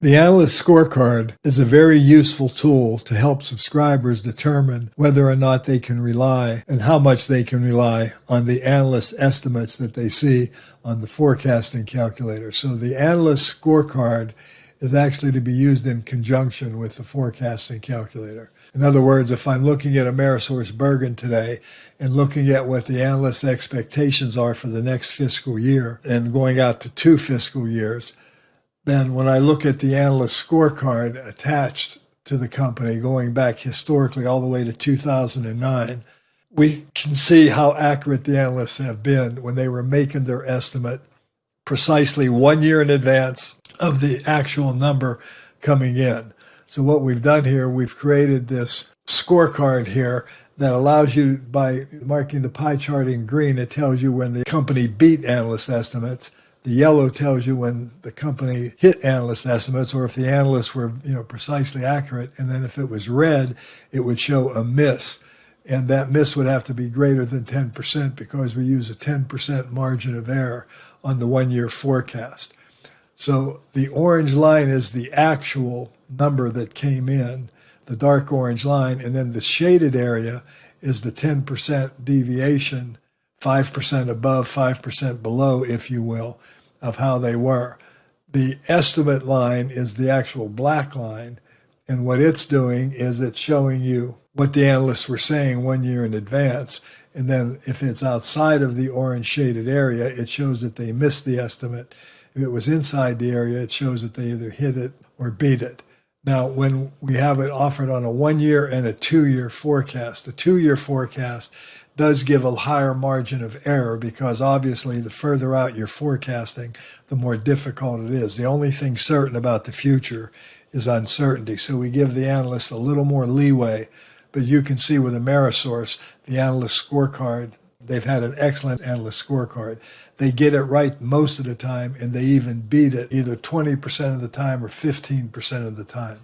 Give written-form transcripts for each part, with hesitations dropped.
The Analyst Scorecard is a very useful tool to help subscribers determine whether or not they can rely and how much they can rely on the analyst estimates that they see on the forecasting calculator. So the Analyst Scorecard is actually to be used in conjunction with the forecasting calculator. In other words, if I'm looking at AmerisourceBergen today and looking at what the analyst expectations are for the next fiscal year and going out to 2 fiscal years, then when I look at the Analyst Scorecard attached to the company going back historically all the way to 2009, we can see how accurate the analysts have been when they were making their estimate precisely 1 year in advance of the actual number coming in. So what we've done here, we've created this scorecard here that allows you, by marking the pie chart in green, it tells you when the company beat analyst estimates. The yellow tells you when the company hit analyst estimates, or if the analysts were, precisely accurate. And then if it was red, it would show a miss. And that miss would have to be greater than 10% because we use a 10% margin of error on the 1 year forecast. So the orange line is the actual number that came in, the dark orange line, and then the shaded area is the 10% deviation, 5% above, 5% below, if you will, of how they were. The estimate line is the actual black line, and what it's doing is it's showing you what the analysts were saying 1 year in advance, and then if it's outside of the orange shaded area, it shows that they missed the estimate. If it was inside the area, it shows that they either hit it or beat it. Now, when we have it offered on a 1 year and a 2 year forecast, the 2 year forecast does give a higher margin of error because obviously the further out you're forecasting, the more difficult it is. The only thing certain about the future is uncertainty. So we give the analyst a little more leeway, but you can see with Amerisource, the Analyst Scorecard, they've had an excellent Analyst Scorecard. They get it right most of the time, and they even beat it either 20% of the time or 15% of the time.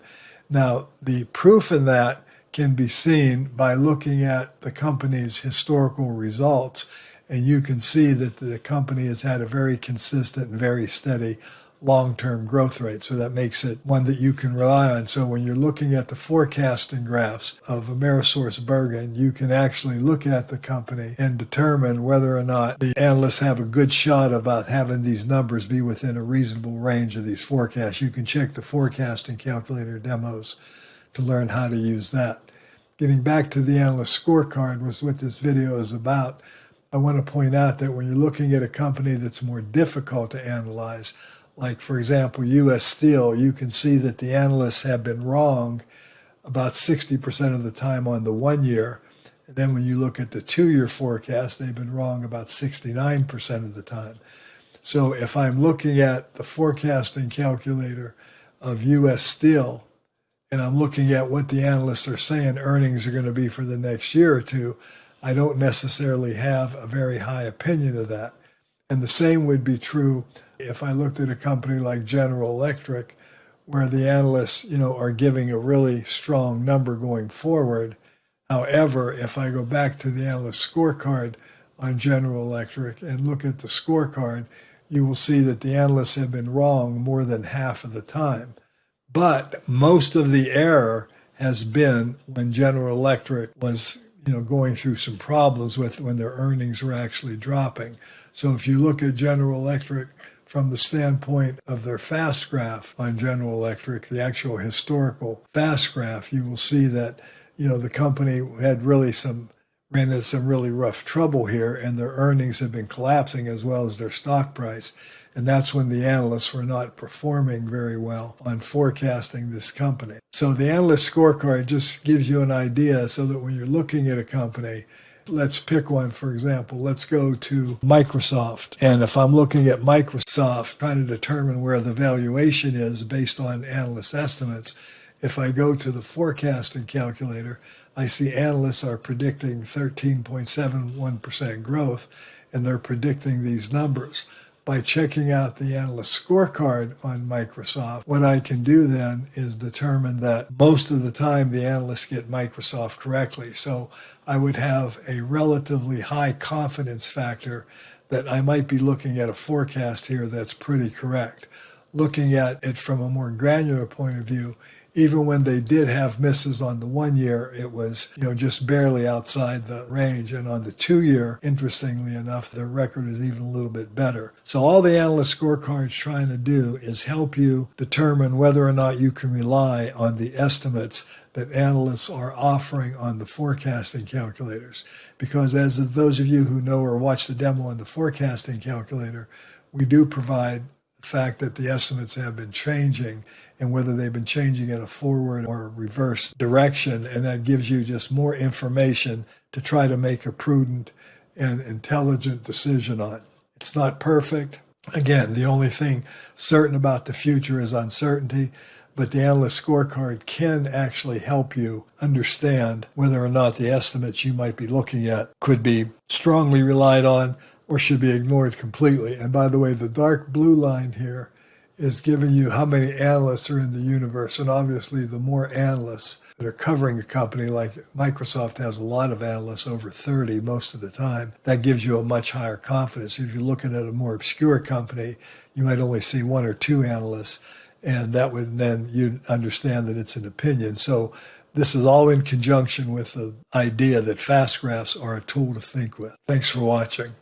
Now, the proof in that can be seen by looking at the company's historical results, and you can see that the company has had a very consistent and very steady long-term growth rate. So that makes it one that you can rely on. So when you're looking at the forecasting graphs of AmerisourceBergen, you can actually look at the company and determine whether or not the analysts have a good shot about having these numbers be within a reasonable range of these forecasts. You can check the forecasting calculator demos to learn how to use that. Getting back to the Analyst Scorecard was what this video is about. I want to point out that when you're looking at a company that's more difficult to analyze, like, for example, U.S. Steel, you can see that the analysts have been wrong about 60% of the time on the 1 year. And then when you look at the 2 year forecast, they've been wrong about 69% of the time. So if I'm looking at the forecasting calculator of U.S. Steel, and I'm looking at what the analysts are saying earnings are going to be for the next year or two, I don't necessarily have a very high opinion of that. And the same would be true if I looked at a company like General Electric, where the analysts, are giving a really strong number going forward. However, if I go back to the Analyst Scorecard on General Electric and look at the scorecard, you will see that the analysts have been wrong more than half of the time. But most of the error has been when General Electric was, going through some problems with when their earnings were actually dropping. So if you look at General Electric from the standpoint of their fast graph on General Electric, the actual historical fast graph, you will see that, the company had ran into some really rough trouble here, and their earnings have been collapsing as well as their stock price. And that's when the analysts were not performing very well on forecasting this company. So the Analyst Scorecard just gives you an idea so that when you're looking at a company, let's pick one, for example. Let's go to Microsoft. And if I'm looking at Microsoft, trying to determine where the valuation is based on analyst estimates, if I go to the forecasting calculator, I see analysts are predicting 13.71% growth, and they're predicting these numbers. By checking out the Analyst Scorecard on Microsoft, what I can do then is determine that most of the time the analysts get Microsoft correctly. So I would have a relatively high confidence factor that I might be looking at a forecast here that's pretty correct. looking at it from a more granular point of view, even when they did have misses on the 1 year, it was, just barely outside the range. And on the 2 year, interestingly enough, their record is even a little bit better. So all the analyst scorecard's trying to do is help you determine whether or not you can rely on the estimates that analysts are offering on the forecasting calculators. Because as of those of you who know or watch the demo on the forecasting calculator, we do provide the fact that the estimates have been changing and whether they've been changing in a forward or reverse direction. And that gives you just more information to try to make a prudent and intelligent decision on. It's not perfect. Again, the only thing certain about the future is uncertainty, but the analyst scorecard can actually help you understand whether or not the estimates you might be looking at could be strongly relied on or should be ignored completely. And by the way, the dark blue line here is giving you how many analysts are in the universe. And obviously, the more analysts that are covering a company, like Microsoft has a lot of analysts, over 30 most of the time, that gives you a much higher confidence. If you're looking at a more obscure company, you might only see 1 or 2 analysts, and that would then you'd understand that it's an opinion. So this is all in conjunction with the idea that fast graphs are a tool to think with. Thanks for watching.